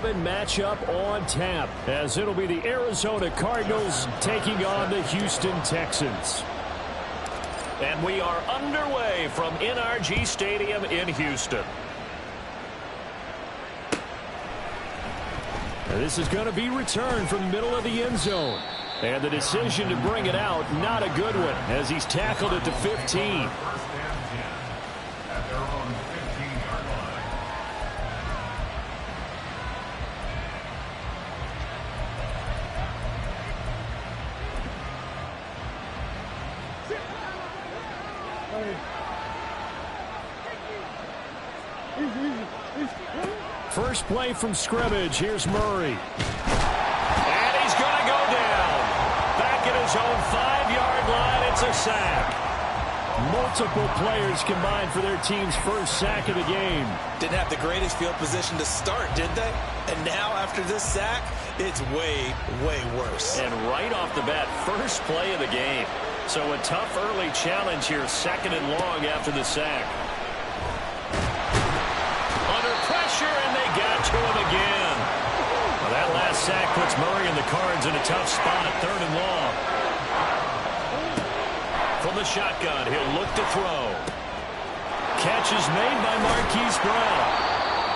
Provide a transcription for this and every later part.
7 matchup on tap, as it'll be the Arizona Cardinals taking on the Houston Texans. And we are underway from NRG Stadium in Houston. This is going to be returned from the middle of the end zone. And the decision to bring it out, not a good one, as he's tackled at the 15. First play from scrimmage. Here's Murray. And he's going to go down. Back at his own 5-yard line. It's a sack. Multiple players combined for their team's first sack of the game. Didn't have the greatest field position to start, did they? And now after this sack, it's way, way worse. And right off the bat, first play of the game. So a tough early challenge here, 2nd and long after the sack. Under pressure, and they got to him again. Well, that last sack puts Murray and the Cards in a tough spot, 3rd and long. From the shotgun, he'll look to throw. Catch is made by Marquise Brown.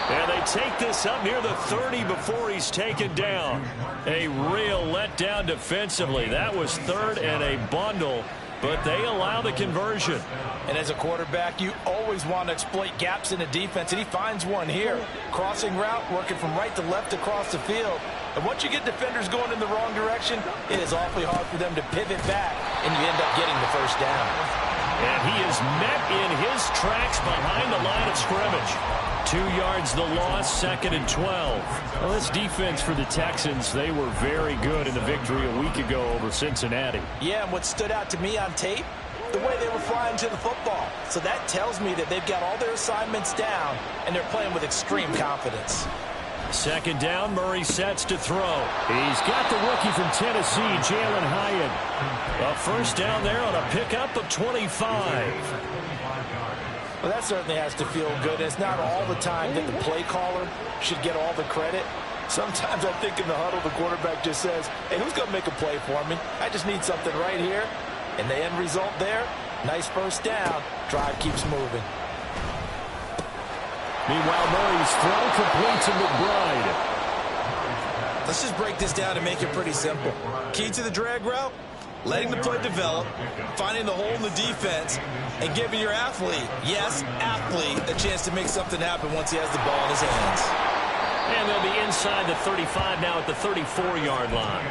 And they take this up near the 30 before he's taken down. A real letdown defensively. That was 3rd and a bundle, but they allow the conversion. And as a quarterback, you always want to exploit gaps in the defense, and he finds one here. Crossing route, working from right to left across the field. And once you get defenders going in the wrong direction, it is awfully hard for them to pivot back, and you end up getting the first down. And he is met in his tracks behind the line of scrimmage. 2 yards the loss, 2nd and 12. Well, this defense for the Texans, they were very good in the victory a week ago over Cincinnati. Yeah, and what stood out to me on tape, the way they were flying to the football. So that tells me that they've got all their assignments down, and they're playing with extreme confidence. 2nd down, Murray sets to throw. He's got the rookie from Tennessee, Jalen Hyatt. A first down there on a pickup of 25. Well, that certainly has to feel good. It's not all the time that the play caller should get all the credit. Sometimes I think in the huddle, the quarterback just says, hey, who's going to make a play for me? I just need something right here. And the end result there, nice first down. Drive keeps moving. Meanwhile, Murray's throw complete to McBride. Let's just break this down and make it pretty simple. Key to the drag route, letting the play develop, finding the hole in the defense, and giving your athlete, yes, athlete, a chance to make something happen once he has the ball in his hands. And they'll be inside the 35 now at the 34-yard line.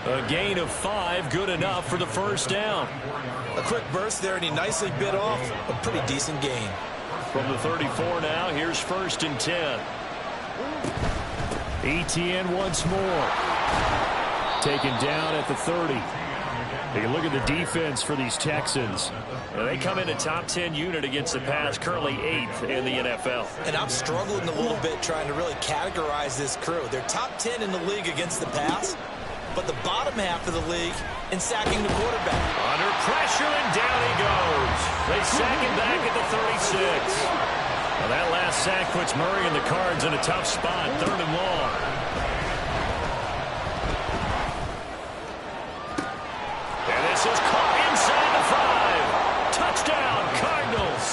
A gain of 5, good enough for the first down. A quick burst there, and he nicely bit off a pretty decent gain. From the 34 now, here's 1st and 10. ETN once more. Taken down at the 30. Take a look at the defense for these Texans. Now they come in a top 10 unit against the pass, currently 8th in the NFL. And I'm struggling a little bit trying to really categorize this crew. They're top 10 in the league against the pass, but the bottom half of the league in sacking the quarterback. Under pressure, and down he goes. They sack him back at the 36. Well, that last sack puts Murray and the Cards in a tough spot, 3rd and long. And this is caught inside the 5. Touchdown, Cardinals.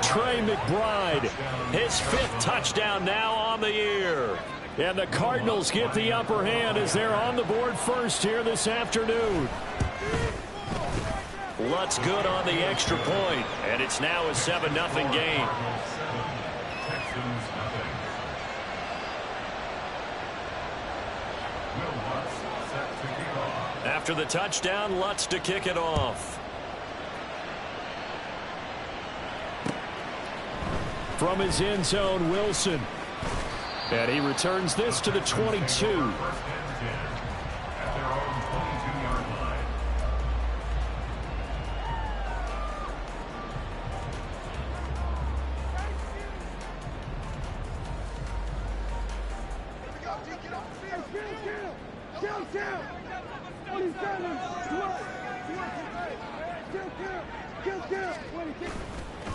Trey McBride, his 5th touchdown now on the year. And the Cardinals get the upper hand as they're on the board first here this afternoon. Lutz good on the extra point, and it's now a 7-0 game. After the touchdown, Lutz to kick it off. From his end zone, Wilson. And he returns this to the 22.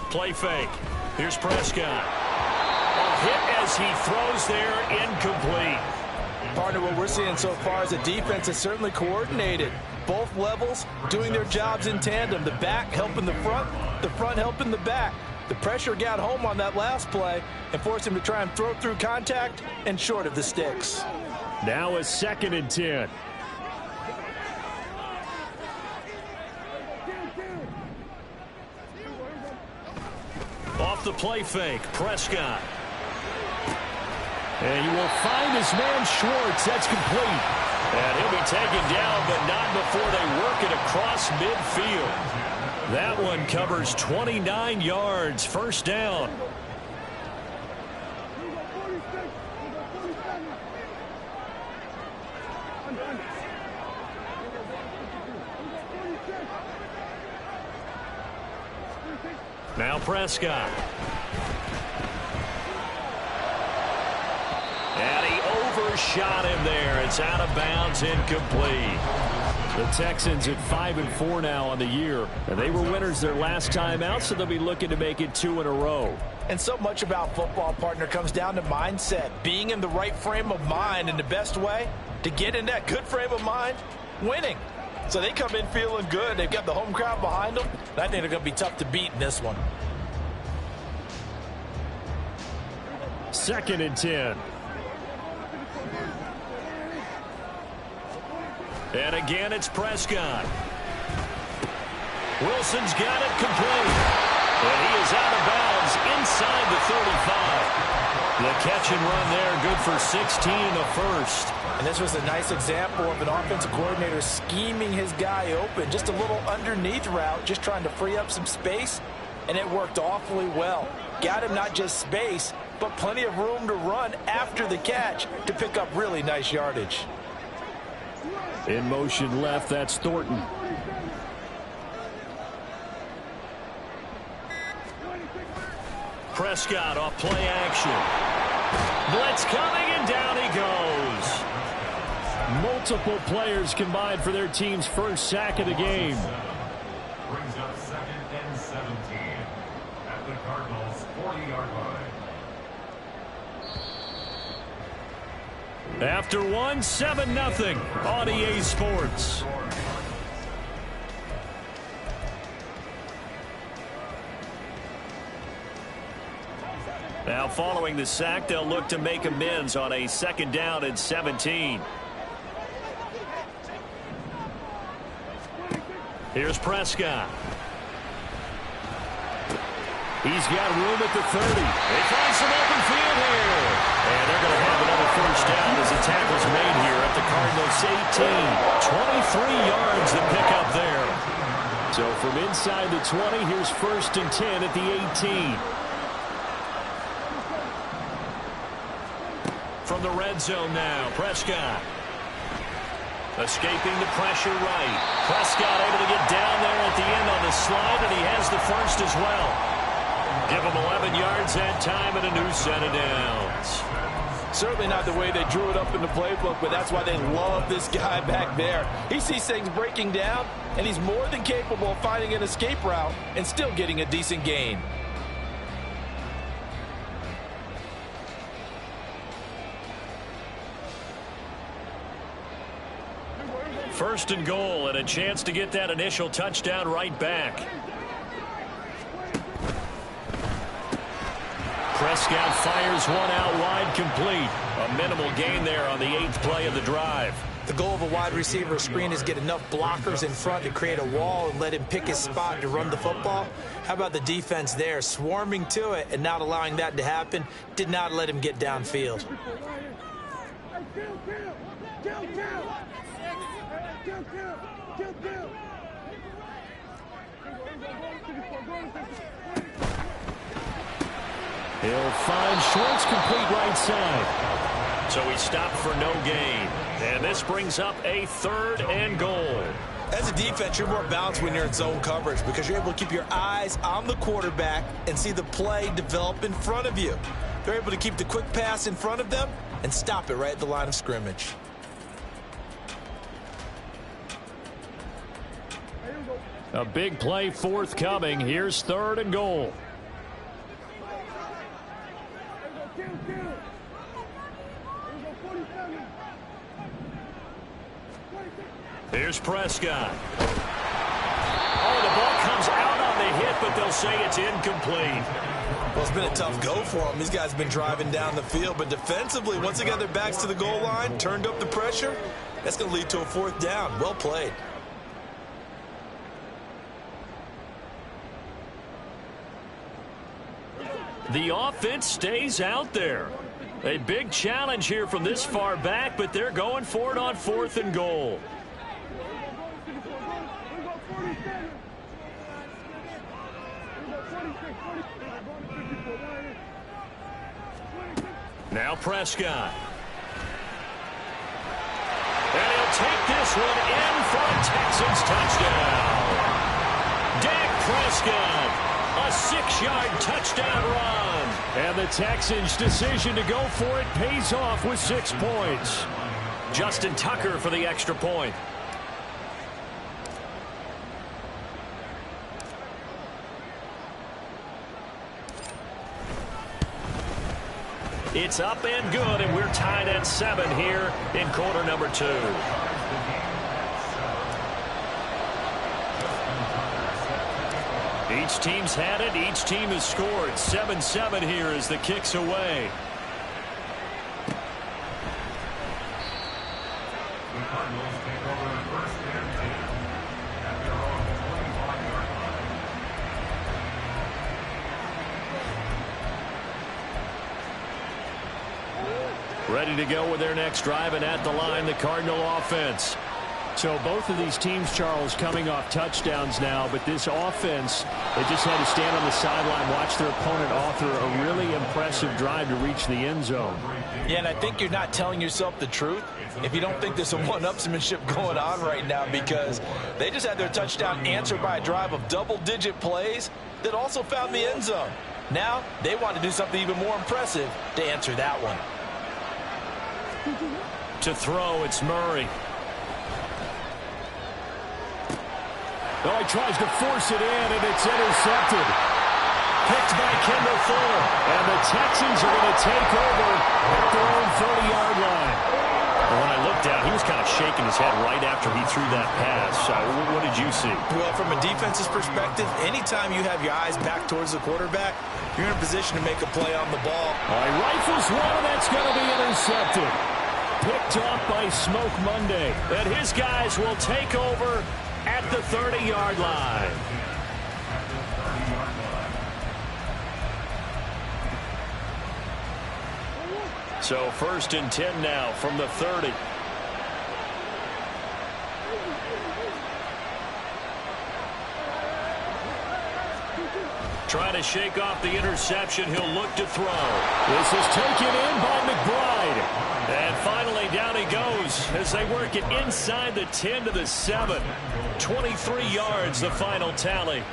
Play fake. Here's Prescott. hit as he throws there, incomplete. Partner, what we're seeing so far is the defense is certainly coordinated. Both levels doing their jobs in tandem. The back helping the front helping the back. The pressure got home on that last play and forced him to try and throw through contact and short of the sticks. Now a 2nd and 10. Off the play fake, Prescott. And he will find his man Schwartz. That's complete. And he'll be taken down, but not before they work it across midfield. That one covers 29 yards, first down. Now Prescott. And he overshot him there. It's out of bounds, incomplete. The Texans at 5-4 now on the year. And they were winners their last time out, so they'll be looking to make it 2 in a row. And so much about football, partner, comes down to mindset. Being in the right frame of mind, and the best way to get in that good frame of mind, winning. So they come in feeling good. They've got the home crowd behind them. And I think they're going to be tough to beat in this one. 2nd and 10. And again, it's Prescott. Wilson's got it complete. And he is out of bounds inside the 35. The catch and run there, good for 16 and a first. And this was a nice example of an offensive coordinator scheming his guy open. Just a little underneath route, just trying to free up some space. And it worked awfully well. Got him not just space, but plenty of room to run after the catch to pick up really nice yardage. In motion left, that's Thornton. Prescott off play action. Blitz coming, and down he goes. Multiple players combined for their team's first sack of the game. Brings up 2nd and 17 at the Cardinals' 40-yard line. After one, 7-0 on EA Sports. Now following the sack, they'll look to make amends on a 2nd down and 17. Here's Prescott. He's got room at the 30. They find some open field here. And they're going to have another first down as the tackle's made here at the Cardinals' 18. 23 yards to pick up there. So from inside the 20, here's 1st and 10 at the 18. From the red zone now, Prescott. Escaping the pressure right. Prescott able to get down there at the end on the slide, and he has the first as well. Give him 11 yards that time and a new set of downs. Certainly not the way they drew it up in the playbook, but that's why they love this guy back there. He sees things breaking down, and he's more than capable of finding an escape route and still getting a decent gain. First and goal, and a chance to get that initial touchdown right back. Prescott fires one out wide, complete. A minimal gain there on the 8th play of the drive. The goal of a wide receiver screen is get enough blockers in front to create a wall and let him pick his spot to run the football. How about the defense there, swarming to it and not allowing that to happen? Did not let him get downfield. He'll find Schwartz, complete right side. So he stopped for no gain. And this brings up a 3rd and goal. As a defense, you're more balanced when you're in zone coverage because you're able to keep your eyes on the quarterback and see the play develop in front of you. They're able to keep the quick pass in front of them and stop it right at the line of scrimmage. A big play forthcoming. Here's 3rd and goal. Here's Prescott. Oh, the ball comes out on the hit, but they'll say it's incomplete. Well, it's been a tough go for them. These guys have been driving down the field, but defensively, once they got their backs to the goal line, turned up the pressure, that's going to lead to a 4th down. Well played. The offense stays out there. A big challenge here from this far back, but they're going for it on 4th and goal. Now Prescott. And he'll take this one in for a Texans touchdown. Dak Prescott. A 6-yard touchdown run. And the Texans' decision to go for it pays off with 6 points. Justin Tucker for the extra point. It's up and good, and we're tied at 7 here in quarter number 2. Each team's had it. Each team has scored. 7-7 here as the kick's away. The Cardinals take over the 1st and 10 at their own 25-yard line. Ready to go with their next drive, and at the line, the Cardinal offense. So both of these teams, Charles, coming off touchdowns now, but this offense, they just had to stand on the sideline, watch their opponent author a really impressive drive to reach the end zone. Yeah, and I think you're not telling yourself the truth if you don't think there's some one-upsmanship going on right now, because they just had their touchdown answered by a drive of double-digit plays that also found the end zone. Now they want to do something even more impressive to answer that one. To throw, it's Murray. Oh, he tries to force it in, and it's intercepted. Picked by Kendall Fuller. And the Texans are going to take over at their own 30-yard line. When I looked down, he was kind of shaking his head right after he threw that pass. What did you see? Well, from a defense's perspective, anytime you have your eyes back towards the quarterback, you're in a position to make a play on the ball. All right, rifles one, and that's going to be intercepted. Picked up by Smoke Monday. And his guys will take over at the 30-yard line. So 1st and 10 now from the 30. Trying to shake off the interception. He'll look to throw. This is taken in by McBride. And finally, down he goes as they work it inside the 10 to the 7. 23 yards, the final tally.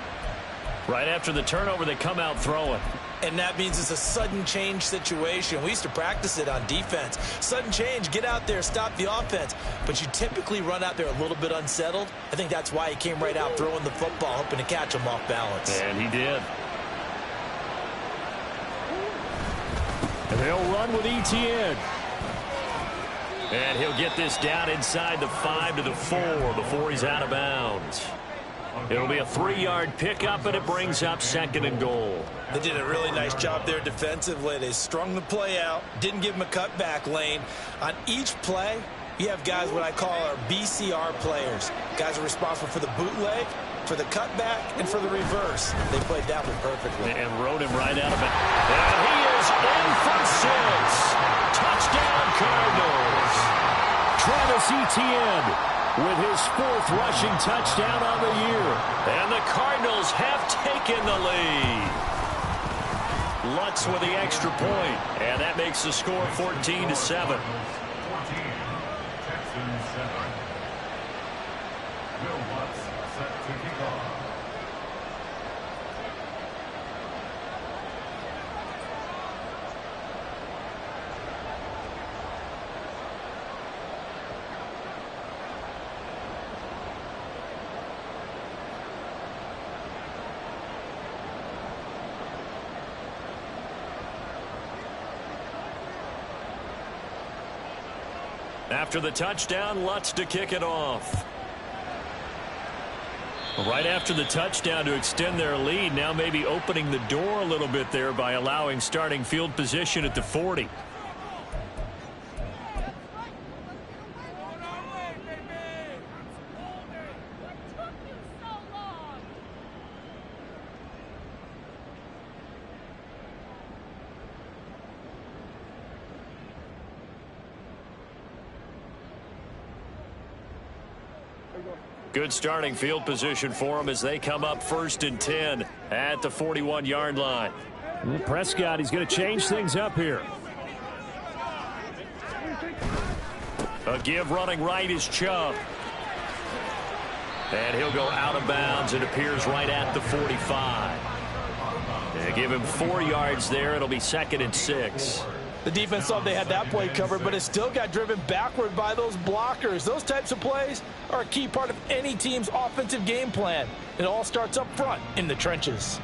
Right after the turnover, they come out throwing. And that means it's a sudden change situation. We used to practice it on defense. Sudden change, get out there, stop the offense. But you typically run out there a little bit unsettled. I think that's why he came right out throwing the football, hoping to catch him off balance. And he did. And they'll run with ETN. And he'll get this down inside the 5 to the 4 before he's out of bounds. It'll be a 3-yard pickup, and it brings up 2nd and goal. They did a really nice job there defensively. They strung the play out, didn't give him a cutback lane. On each play, you have guys what I call our BCR players. Guys are responsible for the bootleg, for the cutback, and for the reverse. They played that one perfectly. And rode him right out of it. And he is in for 6. Touchdown, Cardinals. Travis Etienne with his 4th rushing touchdown on the year. And the Cardinals have taken the lead. Lutz with the extra point. And that makes the score 14 to 7. 14, Texans 7. Will Lutz set to kick off. After the touchdown, Lutz to kick it off. Right after the touchdown to extend their lead, now maybe opening the door a little bit there by allowing starting field position at the 40. Good starting field position for them as they come up 1st and 10 at the 41-yard line. Well, Prescott, he's going to change things up here. A give running right is Chubb. And he'll go out of bounds. It appears right at the 45. They give him 4 yards there. It'll be 2nd and 6. The defense thought they had that play covered, but it still got driven backward by those blockers. Those types of plays are a key part of any team's offensive game plan. It all starts up front in the trenches.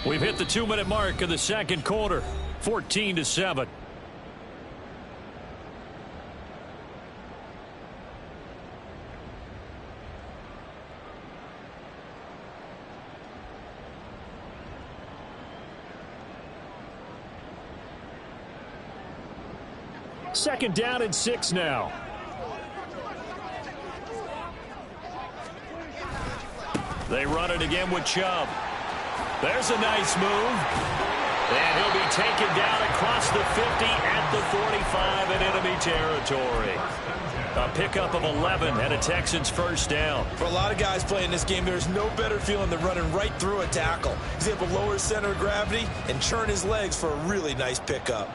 We've hit the 2-minute mark of the 2nd quarter, 14-7. Second down and 6 now. They run it again with Chubb. There's a nice move. And he'll be taken down across the 50 at the 45 in enemy territory. A pickup of 11 and a Texans first down. For a lot of guys playing this game, there's no better feeling than running right through a tackle. He's able to lower his center of gravity and churn his legs for a really nice pickup.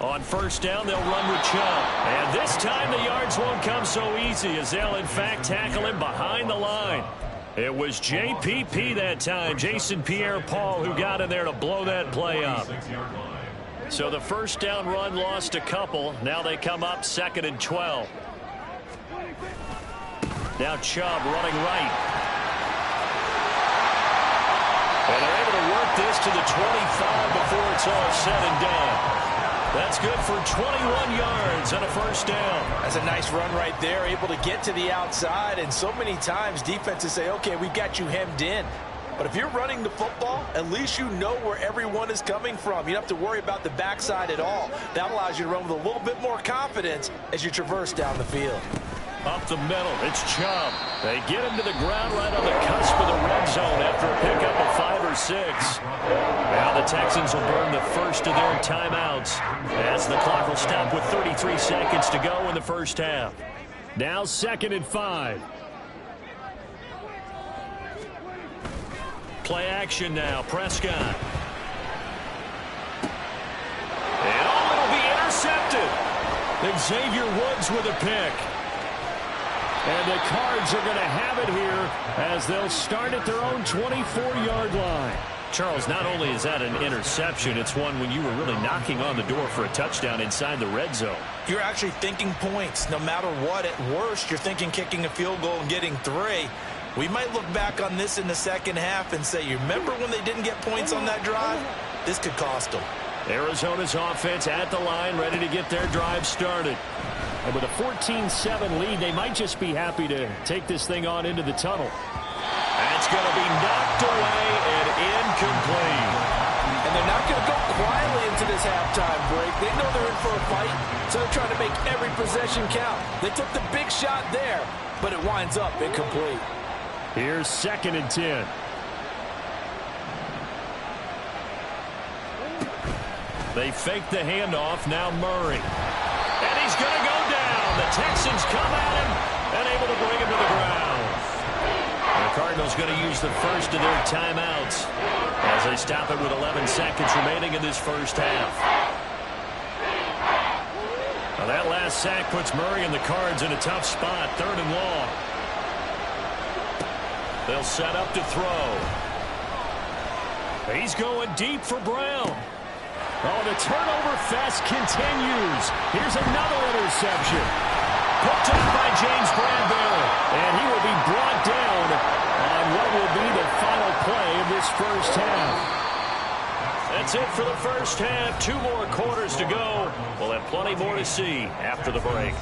On first down, they'll run with Chubb. And this time the yards won't come so easy as they'll, in fact, tackle him behind the line. It was JPP that time, Jason Pierre-Paul, who got in there to blow that play up. So the first down run lost a couple. Now they come up 2nd and 12. Now Chubb running right. And they're able to work this to the 25 before it's all said and done. That's good for 21 yards and a first down. That's a nice run right there, able to get to the outside. And so many times defenses say, okay, we got you hemmed in. But if you're running the football, at least you know where everyone is coming from. You don't have to worry about the backside at all. That allows you to run with a little bit more confidence as you traverse down the field. Up the middle, it's Chubb. They get him to the ground right on the cusp of the red zone after a pickup of 5 or 6. Now the Texans will burn the first of their timeouts as the clock will stop with 33 seconds to go in the first half. Now 2nd and 5. Play action now, Prescott. And it'll be intercepted. Xavier Woods with a pick. And the Cards are going to have it here as they'll start at their own 24-yard line. Charles, not only is that an interception, it's one when you were really knocking on the door for a touchdown inside the red zone. You're actually thinking points. No matter what, at worst, you're thinking kicking a field goal and getting 3. We might look back on this in the second half and say, you remember when they didn't get points on that drive? This could cost them. Arizona's offense at the line, ready to get their drive started. And with a 14-7 lead, they might just be happy to take this thing on into the tunnel. That's going to be knocked away and incomplete. And they're not going to go quietly into this halftime break. They know they're in for a fight, so they're trying to make every possession count. They took the big shot there, but it winds up incomplete. Here's 2nd and 10. They fake the handoff. Now Murray. And he's going to go down. The Texans come at him and able to bring him to the ground. The Cardinals going to use the first of their timeouts as they stop it with 11 seconds remaining in this first half. Now that last sack puts Murray and the Cards in a tough spot, 3rd and long. They'll set up to throw. He's going deep for Brown. Oh, the turnover fest continues. Here's another interception. picked up by James Bradbury. And he will be brought down on what will be the final play of this first half. That's it for the first half. 2 more quarters to go. We'll have plenty more to see after the break.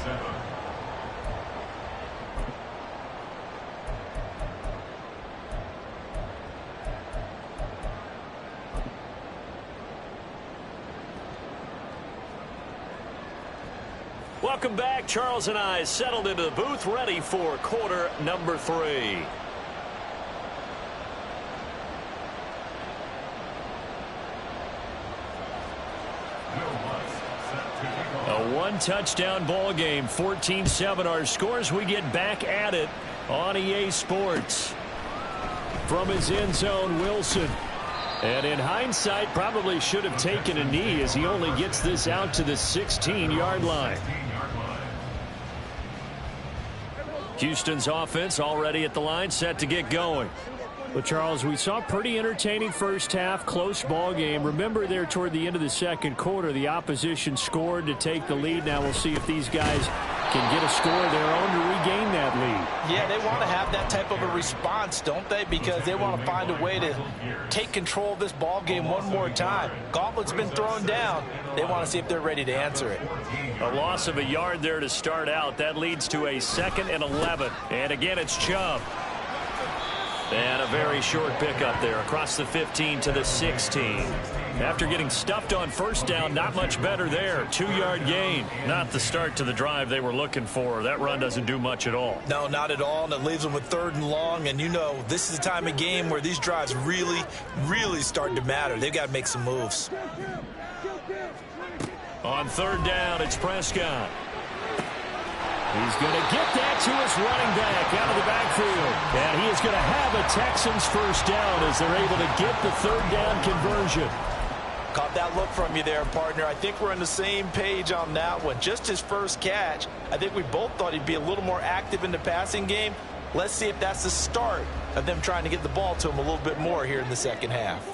Welcome back. Charles and I settled into the booth, ready for quarter number 3. A 1-touchdown ball game, 14-7 our scores. We get back at it on EA Sports. From his end zone, Wilson. And in hindsight, probably should have taken a knee as he only gets this out to the 16-yard line. Houston's offense already at the line, set to get going. Well, Charles, we saw a pretty entertaining first half, close ball game. Remember there toward the end of the second quarter, the opposition scored to take the lead. Now we'll see if these guys can get a score of their own to regain that lead. Yeah, they want to have that type of a response, don't they? Because they want to find a way to take control of this ball game one more time. Gauntlet's been thrown down. They want to see if they're ready to answer it. A loss of a yard there to start out. That leads to a 2nd and 11. And again, it's Chubb. And a very short pickup there across the 15 to the 16. After getting stuffed on first down, not much better there. 2-yard gain. Not the start to the drive they were looking for. That run doesn't do much at all. No, not at all, and it leaves them with 3rd and long. And you know, this is the time of game where these drives really, really start to matter. They've got to make some moves. On 3rd down, it's Prescott. He's going to get that to his running back out of the backfield. And he is going to have a Texans first down as they're able to get the 3rd down conversion. Caught that look from you there, partner. I think we're on the same page on that one. Just his first catch. I think we both thought he'd be a little more active in the passing game. Let's see if that's the start of them trying to get the ball to him a little bit more here in the second half.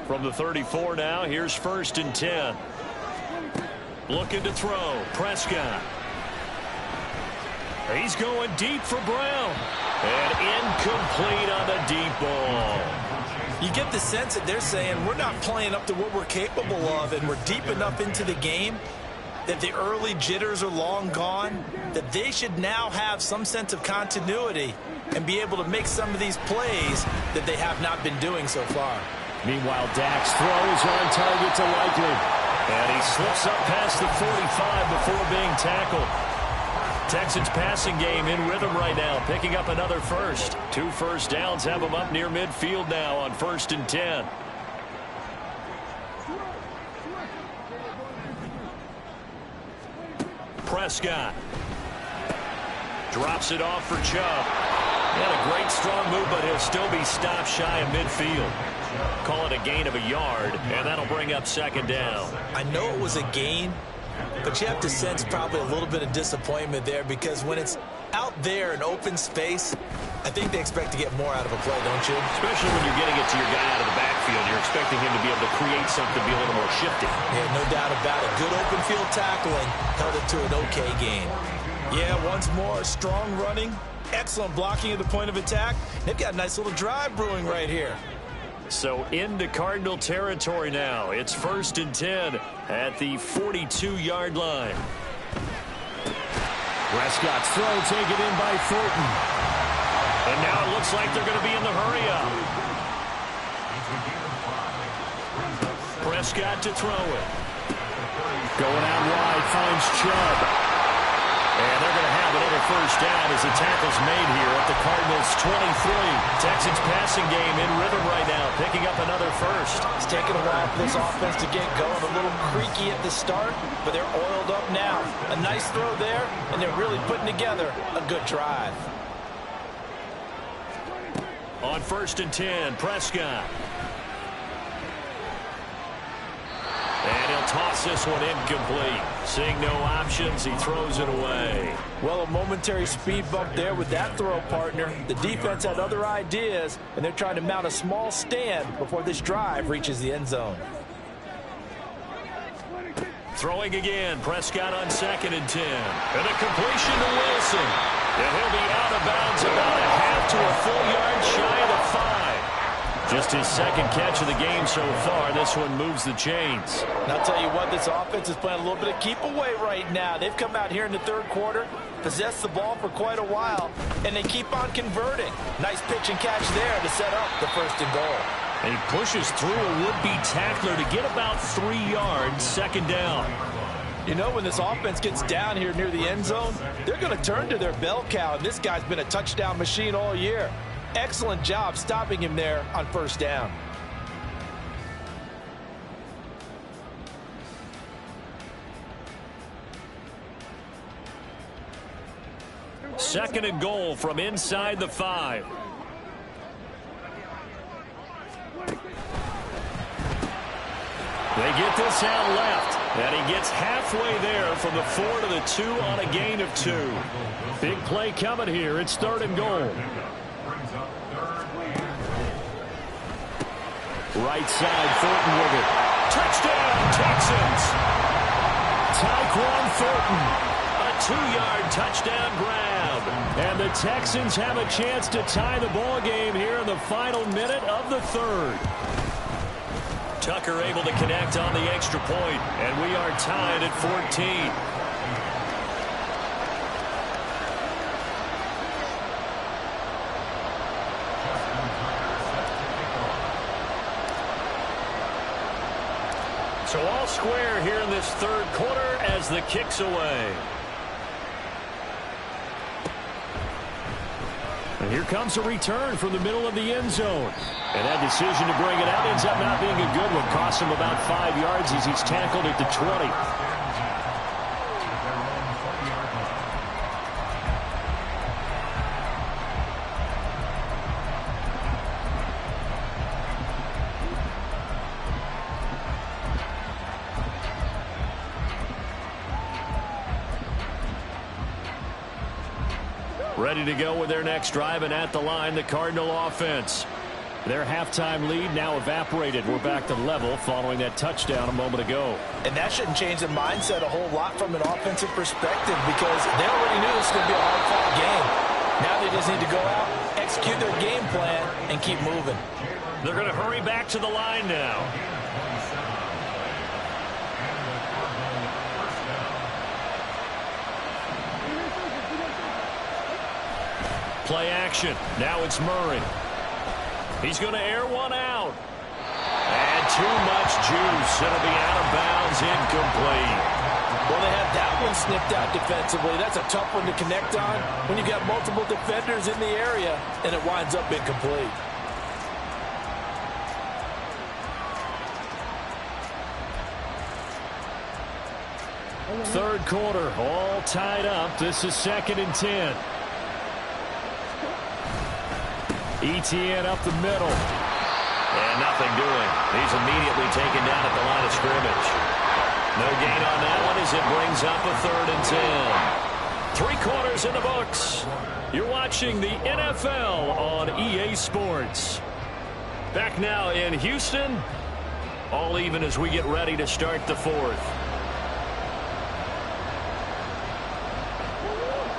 From the 34 now, here's 1st and 10. Looking to throw. Prescott. He's going deep for Brown. And incomplete on the deep ball. You get the sense that they're saying we're not playing up to what we're capable of, and we're deep enough into the game that the early jitters are long gone, that they should now have some sense of continuity and be able to make some of these plays that they have not been doing so far. Meanwhile, Dak's throw is on target to Likely. And he slips up past the 45 before being tackled. Texans passing game in rhythm right now, picking up another first. 2 first downs have them up near midfield now on 1st and 10. Prescott drops it off for Chubb. And a great strong move, but he'll still be stopped shy of midfield. Call it a gain of a yard, and that'll bring up 2nd down. I know it was a gain, but you have to sense probably a little bit of disappointment there, because when it's out there in open space, I think they expect to get more out of a play, don't you? Especially when you're getting it to your guy out of the backfield. You're expecting him to be able to create something, be a little more shifty. Yeah, no doubt about it. Good open field tackling held it to an okay gain. Yeah, once more, strong running, excellent blocking at the point of attack. They've got a nice little drive brewing right here. So into Cardinal territory now. It's 1st and 10 at the 42-yard line. Prescott's throw taken in by Thornton. And now it looks like they're going to be in the hurry-up. Prescott to throw it. Going out wide, finds Chubb. And they're going to have another first down as the tackle's made here at the Cardinals' 23. Texans passing game in rhythm right now, picking up another first. It's taken a while for this offense to get going. A little creaky at the start, but they're oiled up now. A nice throw there, and they're really putting together a good drive. On 1st and 10, Prescott. And he'll toss this one incomplete. Seeing no options, he throws it away. Well, a momentary speed bump there with that throw, partner. The defense had other ideas, and they're trying to mount a small stand before this drive reaches the end zone. Throwing again. Prescott on 2nd and 10. And a completion to Wilson. And he'll be out of bounds about a half to a full yard shy of the 5. Just his 2nd catch of the game so far. This one moves the chains. And I'll tell you what, this offense is playing a little bit of keep away right now. They've come out here in the 3rd quarter, possessed the ball for quite a while, and they keep on converting. Nice pitch and catch there to set up the 1st and goal. And he pushes through a would-be tackler to get about 3 yards, 2nd down. You know, when this offense gets down here near the end zone, they're going to turn to their bell cow, and this guy's been a touchdown machine all year. Excellent job stopping him there on 1st down. Second and goal from inside the 5. They get this out left, and he gets halfway there from the 4 to the 2 on a gain of 2. Big play coming here. It's 3rd and goal. Right side, Thornton with it. Touchdown, Texans! Tyquan Thornton. A 2-yard touchdown grab. And the Texans have a chance to tie the ball game here in the final minute of the 3rd. Tucker able to connect on the extra point, and we are tied at 14. So all square here in this 3rd quarter as the kick's away. And here comes a return from the middle of the end zone. And that decision to bring it out ends up not being a good one. Cost him about 5 yards as he's tackled at the 20. Ready to go with their next drive, and at the line, the Cardinal offense. Their halftime lead now evaporated. We're back to level following that touchdown a moment ago. And that shouldn't change the mindset a whole lot from an offensive perspective because they already knew this was going to be a hard-fought game. Now they just need to go out, execute their game plan, and keep moving. They're going to hurry back to the line now. Play action. Now it's Murray. He's going to air one out. And too much juice. It'll be out of bounds, incomplete. Well, they had that one snipped out defensively. That's a tough one to connect on when you've got multiple defenders in the area, and it winds up incomplete. Third quarter, all tied up. This is 2nd and 10. ETN up the middle. And nothing doing. He's immediately taken down at the line of scrimmage. No gain on that one as it brings up a 3rd and 10. 3 quarters in the books. You're watching the NFL on EA Sports. Back now in Houston. All even as we get ready to start the 4th.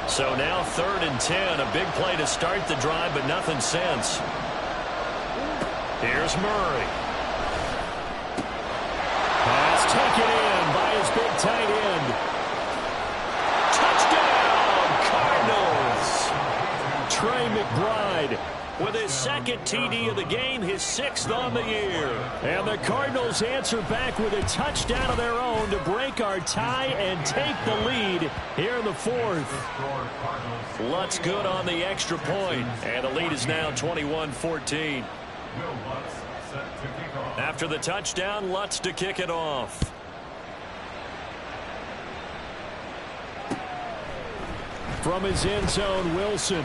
So now 3rd and 10. A big play to start the drive, but nothing since. Here's Murray. Pass taken in by his big tight end. Touchdown, Cardinals! Trey McBride with his 2nd TD of the game, his 6th on the year. And the Cardinals answer back with a touchdown of their own to break our tie and take the lead here in the 4th. Lutz good on the extra point, and the lead is now 21-14. After the touchdown, Lutz to kick it off. From his end zone, Wilson.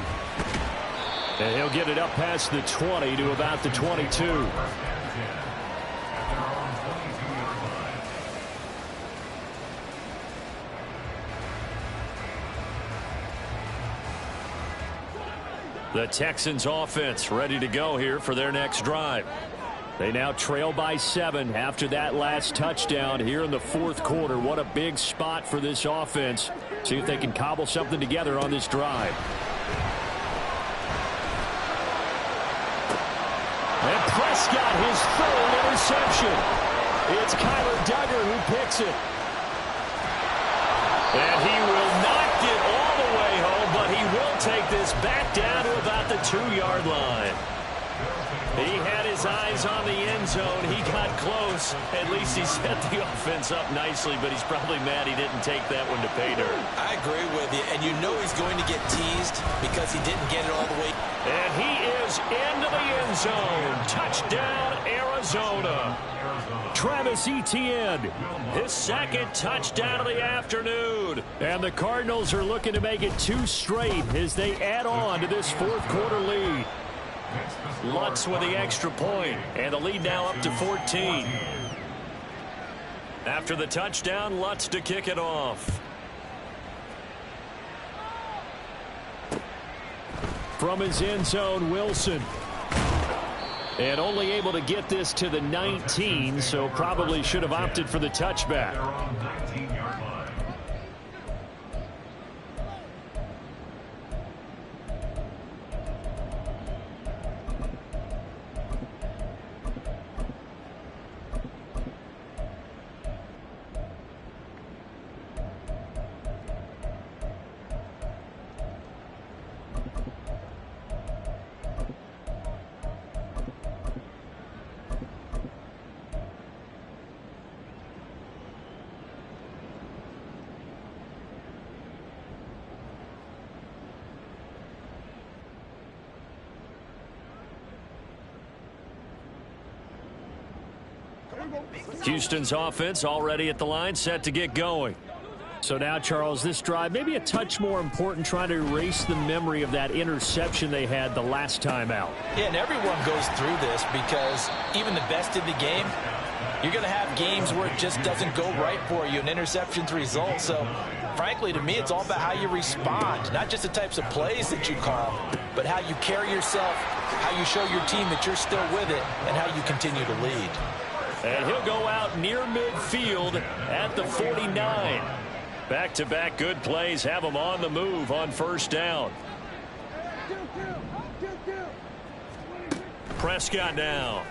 And he'll get it up past the 20 to about the 22. The Texans offense ready to go here for their next drive. They now trail by 7 after that last touchdown here in the fourth quarter. What a big spot for this offense. See if they can cobble something together on this drive. And Prescott, his third interception. It's Kyler Duggar who picks it. And he will not get all the way home, but he will take this back down to about the 2-yard line. He had his eyes on the end zone. He got close. At least he set the offense up nicely, but he's probably mad he didn't take that one to pay dirt. I agree with you, and you know he's going to get teased because he didn't get it all the way. And he is into the end zone. Touchdown, Arizona. Travis Etienne, his second touchdown of the afternoon. And the Cardinals are looking to make it 2 straight as they add on to this fourth quarter lead. Lutz with the extra point, and the lead now up to 14. After the touchdown, Lutz to kick it off. From his end zone, Wilson. And only able to get this to the 19, so probably should have opted for the touchback. Houston's offense already at the line, set to get going. So now, Charles, this drive maybe a touch more important, trying to erase the memory of that interception they had the last time out. Yeah, and everyone goes through this because even the best in the game, you're going to have games where it just doesn't go right for you, and interceptions result. So, frankly, to me, it's all about how you respond, not just the types of plays that you call, but how you carry yourself, how you show your team that you're still with it, and how you continue to lead. And he'll go out near midfield at the 49. Back-to-back good plays have him on the move on first down. Prescott now.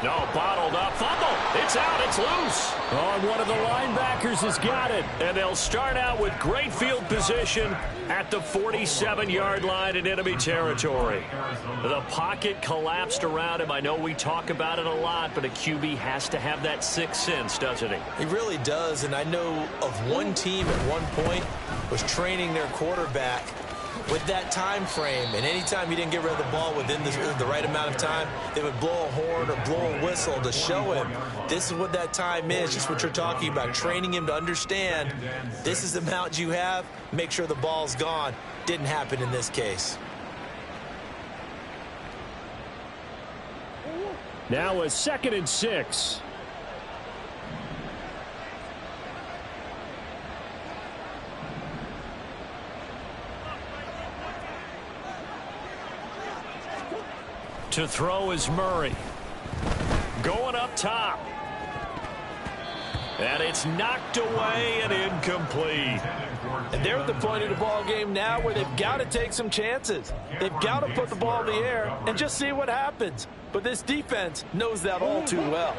No, bottled up. Fumble. It's out. It's loose. Oh, and one of the linebackers has got it. And they'll start out with great field position at the 47-yard line in enemy territory. The pocket collapsed around him. I know we talk about it a lot, but a QB has to have that sixth sense, doesn't he? He really does, and I know of one team at one point was training their quarterback with that time frame, and anytime he didn't get rid of the ball within the right amount of time, they would blow a horn or blow a whistle to show him this is what that time is, just what you're talking about, training him to understand this is the amount you have, make sure the ball's gone. Didn't happen in this case. Now a 2nd and 6. To throw is Murray. Going up top. And it's knocked away and incomplete. And they're at the point of the ball game now where they've got to take some chances. They've got to put the ball in the air and just see what happens. But this defense knows that all too well.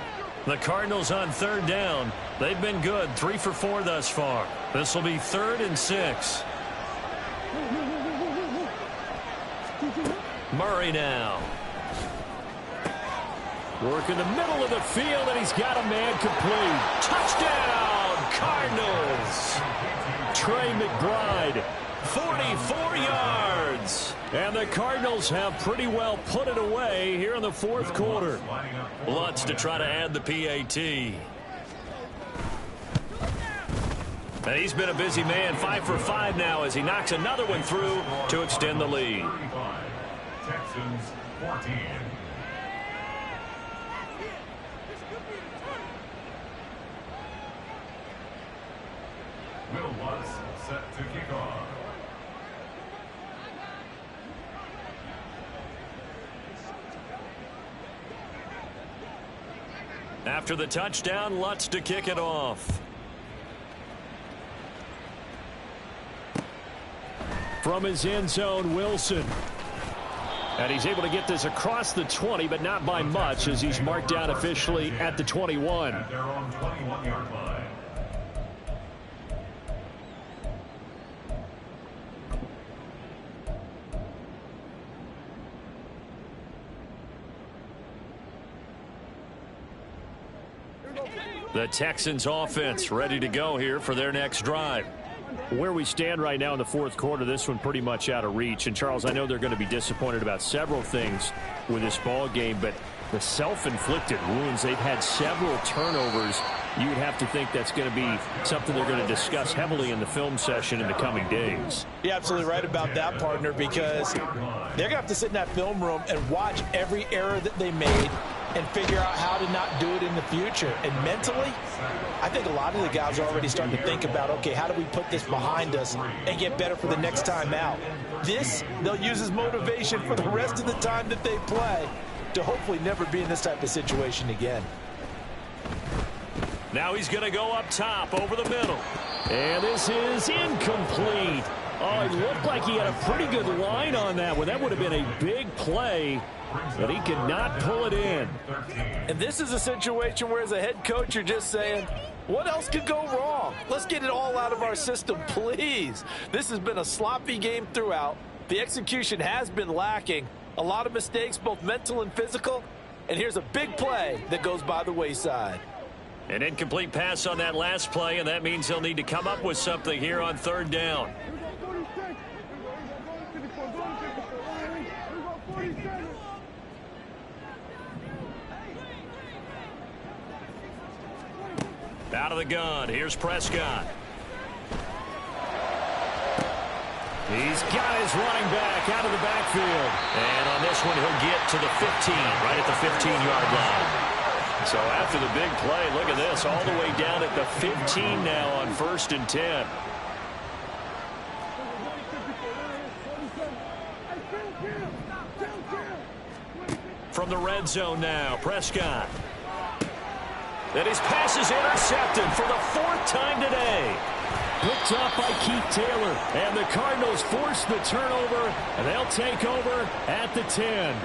The Cardinals on 3rd down. They've been good, 3 for 4 thus far. This will be 3rd and 6. Murray now. Work in the middle of the field, and he's got a man complete. Touchdown, Cardinals. Trey McBride, 44 yards. And the Cardinals have pretty well put it away here in the fourth quarter. Lutz to try to add the PAT. And he's been a busy man, 5 for 5 now as he knocks another one through to extend the lead. Texans 14. Will Lutz set to kick off. After the touchdown, Lutz to kick it off. From his end zone, Wilson. And he's able to get this across the 20, but not by much, as he's marked down officially at the 21. At their own 21-yard line. The Texans offense ready to go here for their next drive. Where we stand right now in the fourth quarter, this one pretty much out of reach. And, Charles, I know they're going to be disappointed about several things with this ball game, but the self-inflicted wounds, they've had several turnovers. You'd have to think that's going to be something they're going to discuss heavily in the film session in the coming days. You're absolutely right about that, partner, because they're going to have to sit in that film room and watch every error that they made and figure out how to not do it in the future. And mentally, I think a lot of the guys are already starting to think about, okay, how do we put this behind us and get better for the next time out? This, they'll use as motivation for the rest of the time that they play to hopefully never be in this type of situation again. Now he's going to go up top over the middle. And this is incomplete. Oh, it looked like he had a pretty good line on that one. That would have been a big play, but he could not pull it in. And this is a situation where, as a head coach, you're just saying, what else could go wrong? Let's get it all out of our system, please. This has been a sloppy game throughout. The execution has been lacking. A lot of mistakes, both mental and physical. And here's a big play that goes by the wayside. An incomplete pass on that last play, and that means they'll need to come up with something here on third down. Out of the gun, here's Prescott. He's got his running back out of the backfield. And on this one, he'll get to the 15, right at the 15-yard line. So after the big play, look at this, all the way down at the 15 now on 1st and 10. From the red zone now, Prescott. And his pass is intercepted for the 4th time today. Picked up by Keith Taylor. And the Cardinals force the turnover, and they'll take over at the 10.